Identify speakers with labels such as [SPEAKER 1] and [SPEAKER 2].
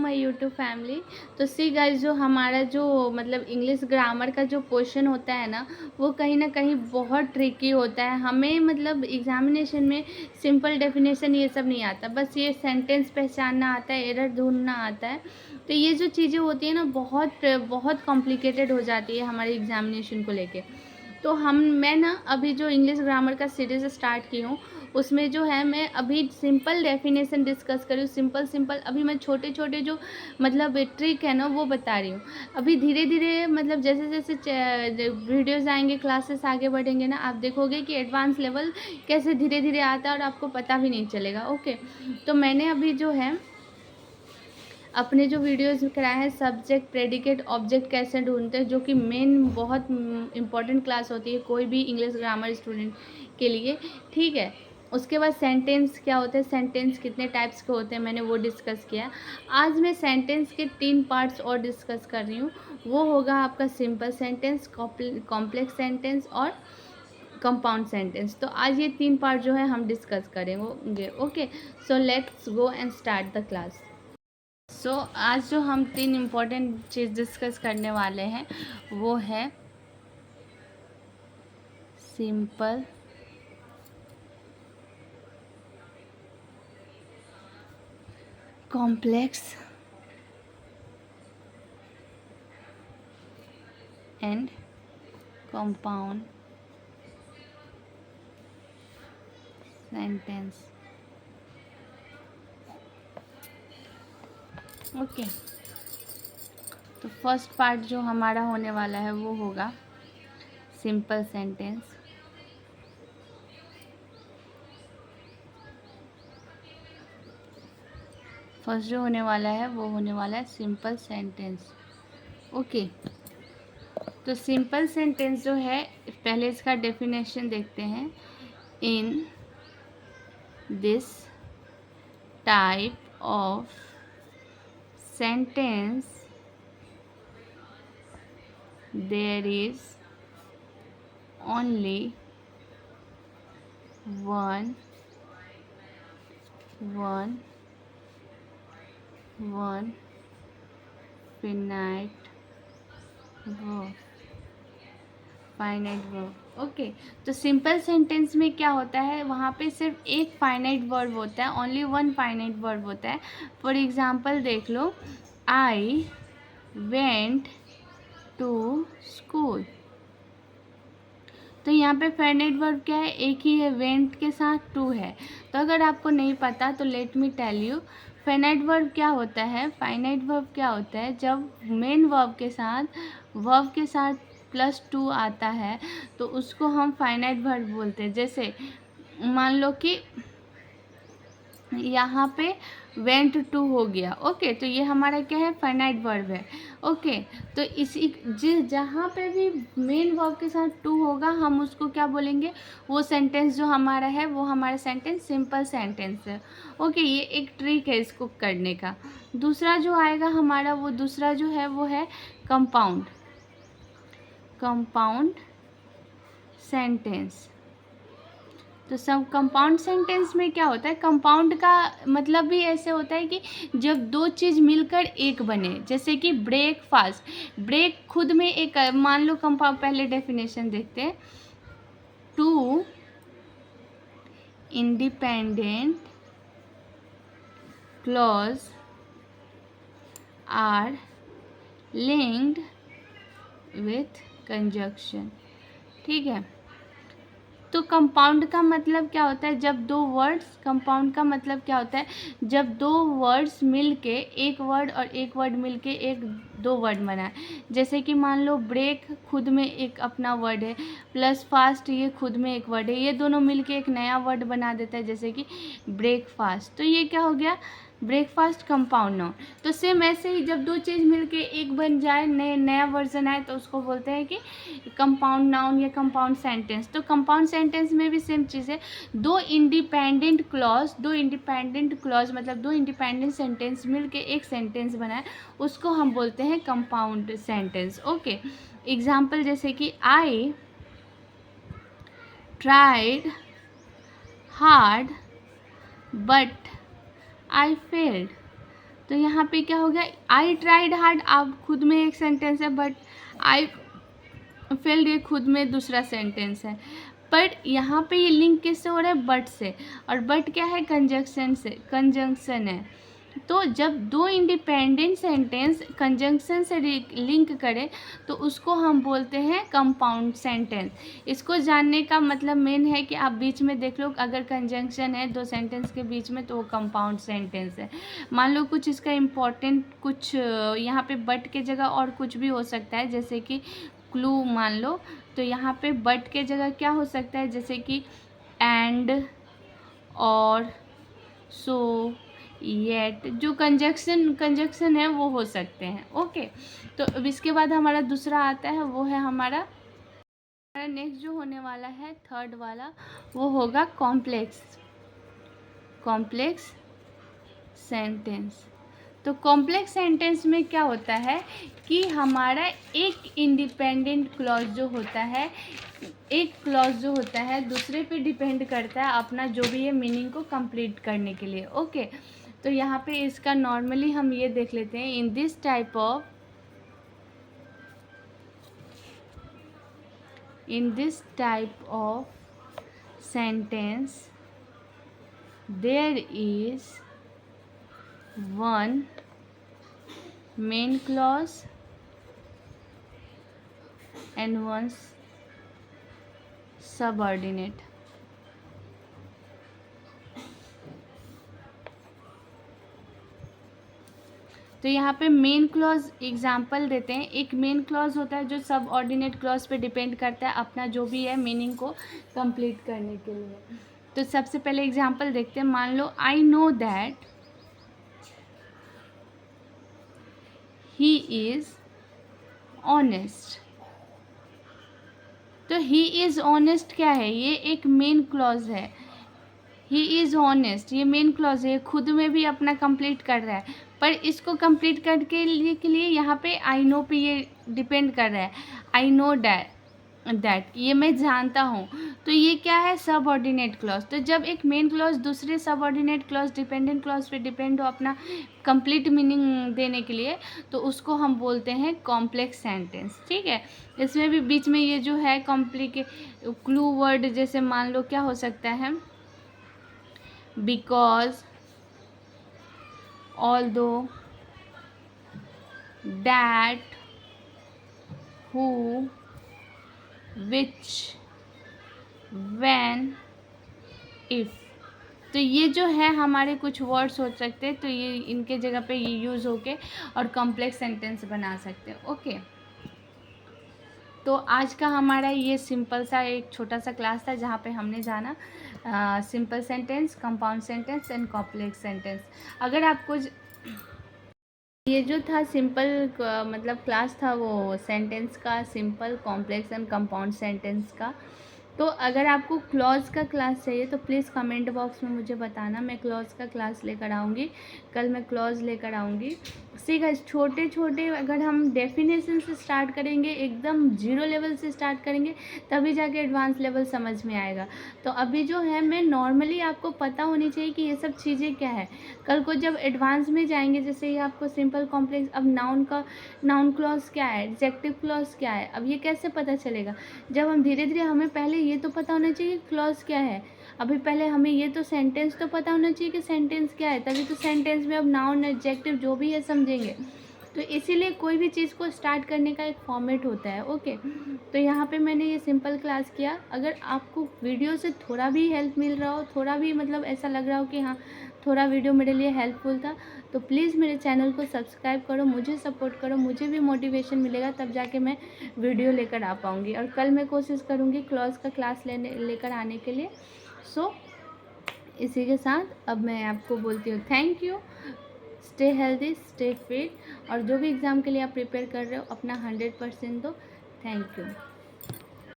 [SPEAKER 1] My YouTube family. तो see guys, जो हमारा जो मतलब इंग्लिश ग्रामर का जो क्वेश्चन होता है ना, वो कहीं ना कहीं बहुत ट्रिकी होता है। हमें मतलब एग्जामिनेशन में सिंपल डेफिनेशन ये सब नहीं आता, बस ये सेंटेंस पहचानना आता है, एरर ढूंढना आता है। तो ये जो चीज़ें होती है ना, बहुत बहुत कॉम्प्लिकेटेड हो जाती है हमारे एग्जामिनेशन को लेके। तो मैं ना अभी जो इंग्लिश ग्रामर का सीरीज़ स्टार्ट की हूँ, उसमें जो है मैं अभी सिंपल डेफिनेशन डिस्कस करी हूँ। सिंपल अभी मैं छोटे छोटे जो मतलब ट्रिक है ना, वो बता रही हूँ। अभी धीरे धीरे मतलब जैसे जैसे वीडियोज़ आएंगे, क्लासेस आगे बढ़ेंगे ना, आप देखोगे कि एडवांस लेवल कैसे धीरे धीरे आता है और आपको पता भी नहीं चलेगा। ओके, तो मैंने अभी जो है अपने जो वीडियोज़ कराए हैं, सब्जेक्ट प्रेडिकेट ऑब्जेक्ट कैसे ढूंढते हैं, जो कि मेन बहुत इम्पॉर्टेंट क्लास होती है कोई भी इंग्लिश ग्रामर स्टूडेंट के लिए। ठीक है, उसके बाद सेंटेंस क्या होता है, सेंटेंस कितने टाइप्स के होते हैं, मैंने वो डिस्कस किया। आज मैं सेंटेंस के 3 पार्ट्स और डिस्कस कर रही हूँ। वो होगा आपका सिंपल सेंटेंस, कॉम्प्लेक्स सेंटेंस और कंपाउंड सेंटेंस। तो आज ये 3 पार्ट जो है हम डिस्कस करेंगे। Okay, so let's go and start the class. आज जो हम 3 इम्पोर्टेंट चीज़ डिस्कस करने वाले हैं, वो है simple, complex and compound sentence. Okay, तो फर्स्ट पार्ट जो हमारा होने वाला है वो होगा सिंपल सेंटेंस। फर्स्ट जो होने वाला है वो होने वाला है सिंपल सेंटेंस। ओके, तो सिंपल सेंटेंस जो है, पहले इसका डेफिनेशन देखते हैं। In this type of sentence there is only one finite verb। Okay, तो सिंपल सेंटेंस में क्या होता है, वहाँ पे सिर्फ एक फाइनाइट वर्ब होता है, ओनली वन फाइनाइट वर्ब होता है। फॉर एग्जाम्पल देख लो, आई वेंट टू स्कूल। तो यहाँ पे फाइनाइट वर्ब क्या है, एक ही है, वेंट के साथ टू है। तो अगर आपको नहीं पता तो let me tell you, finite verb क्या होता है। फाइनाइट वर्ब क्या होता है, जब मेन वर्ब के साथ प्लस टू आता है तो उसको हम फाइनाइट वर्ब बोलते हैं। जैसे मान लो कि यहाँ पे वेंट टू हो गया। ओके, तो ये हमारा क्या है, फाइनाइट वर्ब है। ओके, तो इसी जहाँ पे भी मेन वर्ब के साथ टू होगा, हम उसको क्या बोलेंगे, वो सेंटेंस जो हमारा है वो हमारा सेंटेंस सिंपल सेंटेंस है। ओके, ये एक ट्रिक है इसको करने का। दूसरा जो आएगा हमारा, वो दूसरा जो है वो है कंपाउंड सेंटेंस। तो सब कंपाउंड सेंटेंस में क्या होता है, कंपाउंड का मतलब भी ऐसे होता है कि जब दो चीज़ मिलकर एक बने। जैसे कि ब्रेकफास्ट, ब्रेक खुद में एक, मान लो कंपाउंड, पहले डेफिनेशन देखते हैं। Two independent clause are linked with conjunction. ठीक है, तो कंपाउंड का मतलब क्या होता है, जब दो वर्ड्स, कंपाउंड का मतलब क्या होता है, जब दो वर्ड्स मिलके, एक वर्ड और एक वर्ड मिलके एक दो वर्ड बना है। जैसे कि मान लो ब्रेक खुद में एक अपना वर्ड है, प्लस फास्ट ये खुद में एक वर्ड है, ये दोनों मिलके एक नया वर्ड बना देता है, जैसे कि ब्रेकफास्ट। तो ये क्या हो गया, ब्रेकफास्ट कंपाउंड नाउन। तो सेम ऐसे ही जब दो चीज़ मिलके एक बन जाए, नया वर्जन आए, तो उसको बोलते हैं कि कंपाउंड नाउन या कंपाउंड सेंटेंस। तो कंपाउंड सेंटेंस में भी सेम चीज़ है, दो इंडिपेंडेंट क्लॉज मतलब दो इंडिपेंडेंट सेंटेंस मिलके एक सेंटेंस बनाए, उसको हम बोलते हैं कंपाउंड सेंटेंस। ओके, एग्जाम्पल जैसे कि I tried hard but I failed. तो यहाँ पे क्या हो गया, आई ट्राइड हार्ड, आप खुद में एक सेंटेंस है, बट आई फेल्ड ये खुद में दूसरा सेंटेंस है। पर यहाँ पे ये लिंक किससे हो रहा है, बट से, और बट क्या है, कंजंक्शन से, कंजंक्शन है। तो जब दो इंडिपेंडेंट सेंटेंस कंजंक्शन से लिंक करें तो उसको हम बोलते हैं कंपाउंड सेंटेंस। इसको जानने का मतलब मेन है कि आप बीच में देख लो, अगर कंजंक्शन है दो सेंटेंस के बीच में तो वो कंपाउंड सेंटेंस है। मान लो कुछ इसका इम्पोर्टेंट, कुछ यहाँ पे बट के जगह और कुछ भी हो सकता है, जैसे कि क्लू मान लो, तो यहाँ पे बट के जगह क्या हो सकता है, जैसे कि एंड, और, सो, येट, जो कंजक्शन है वो हो सकते हैं। ओके, तो अब इसके बाद हमारा दूसरा आता है, वो है हमारा नेक्स्ट जो होने वाला है थर्ड वाला, वो होगा कॉम्प्लेक्स सेंटेंस। तो कॉम्प्लेक्स सेंटेंस में क्या होता है कि हमारा एक इंडिपेंडेंट क्लॉज जो होता है, एक क्लॉज जो होता है दूसरे पे डिपेंड करता है अपना जो भी है मीनिंग को कंप्लीट करने के लिए। ओके, तो यहाँ पे इसका नॉर्मली हम ये देख लेते हैं, in this type of sentence there is one main clause and one subordinate. तो यहाँ पे मेन क्लॉज एग्जाम्पल देते हैं। एक मेन क्लॉज होता है जो सब ऑर्डिनेट क्लॉज पे डिपेंड करता है अपना जो भी है मीनिंग को कंप्लीट करने के लिए। तो सबसे पहले एग्जाम्पल देखते हैं। मान लो I know that he is honest. तो ही इज़ ऑनेस्ट क्या है, ये एक मेन क्लॉज है। ही इज़ ऑनेस्ट ये मेन क्लॉज है, खुद में भी अपना कंप्लीट कर रहा है, पर इसको कंप्लीट करने के लिए यहाँ पे आई नो पे ये डिपेंड कर रहा है। आई नो दैट ये मैं जानता हूँ, तो ये क्या है, सब ऑर्डिनेट क्लॉज। तो जब एक मेन क्लॉज दूसरे सब ऑर्डिनेट क्लॉज डिपेंडेंट क्लॉज पे डिपेंड हो अपना कंप्लीट मीनिंग देने के लिए, तो उसको हम बोलते हैं कॉम्प्लेक्स सेंटेंस। ठीक है, इसमें भी बीच में ये जो है क्लू वर्ड, जैसे मान लो क्या हो सकता है, because, although, that, who, which, when, if। तो ये जो है हमारे कुछ वर्ड्स हो सकते हैं, तो ये इनके जगह पे ये यूज़ होके और कॉम्प्लेक्स सेंटेंस बना सकते हैं। ओके, तो आज का हमारा ये सिंपल सा एक छोटा सा क्लास था जहाँ पे हमने जाना simple sentence, compound sentence and complex sentence. अगर आपको ये जो था सिंपल मतलब क्लास था वो सेंटेंस का, simple, complex and compound sentence का। तो अगर आपको क्लॉज का क्लास चाहिए तो प्लीज़ कमेंट बॉक्स में मुझे बताना, मैं क्लॉज का क्लास लेकर आऊँगी। कल मैं क्लॉज लेकर आऊँगी। सी गाइस, छोटे छोटे अगर हम डेफिनेशन से स्टार्ट करेंगे, एकदम जीरो लेवल से स्टार्ट करेंगे, तभी जाके एडवांस लेवल समझ में आएगा। तो अभी जो है मैं नॉर्मली आपको पता होनी चाहिए कि ये सब चीज़ें क्या है। कल को जब एडवांस में जाएंगे, जैसे ये आपको सिंपल, कॉम्प्लेक्स, अब नाउन क्लॉज क्या है, एडजेक्टिव क्लॉज क्या है, अब ये कैसे पता चलेगा। जब हम धीरे धीरे, हमें पहले ये तो पता होना चाहिए कि क्लॉज क्या है, अभी पहले हमें ये तो सेंटेंस तो पता होना चाहिए कि सेंटेंस क्या है, तभी तो सेंटेंस में अब नाउन, एडजेक्टिव जो भी है समझेंगे। तो इसीलिए कोई भी चीज़ को स्टार्ट करने का एक फॉर्मेट होता है। ओके, तो यहाँ पे मैंने ये सिंपल क्लास किया। अगर आपको वीडियो से थोड़ा भी हेल्प मिल रहा हो, थोड़ा भी मतलब ऐसा लग रहा हो कि हाँ थोड़ा वीडियो मेरे लिए हेल्पफुल था, तो प्लीज़ मेरे चैनल को सब्सक्राइब करो, मुझे सपोर्ट करो, मुझे भी मोटिवेशन मिलेगा, तब जाके मैं वीडियो लेकर आ पाऊँगी। और कल मैं कोशिश करूँगी क्लॉज का क्लास लेकर आने के लिए। सो इसी के साथ अब मैं आपको बोलती हूँ thank you. Stay healthy, stay fit, और जो भी एग्ज़ाम के लिए आप प्रिपेयर कर रहे हो अपना 100% दो। Thank you.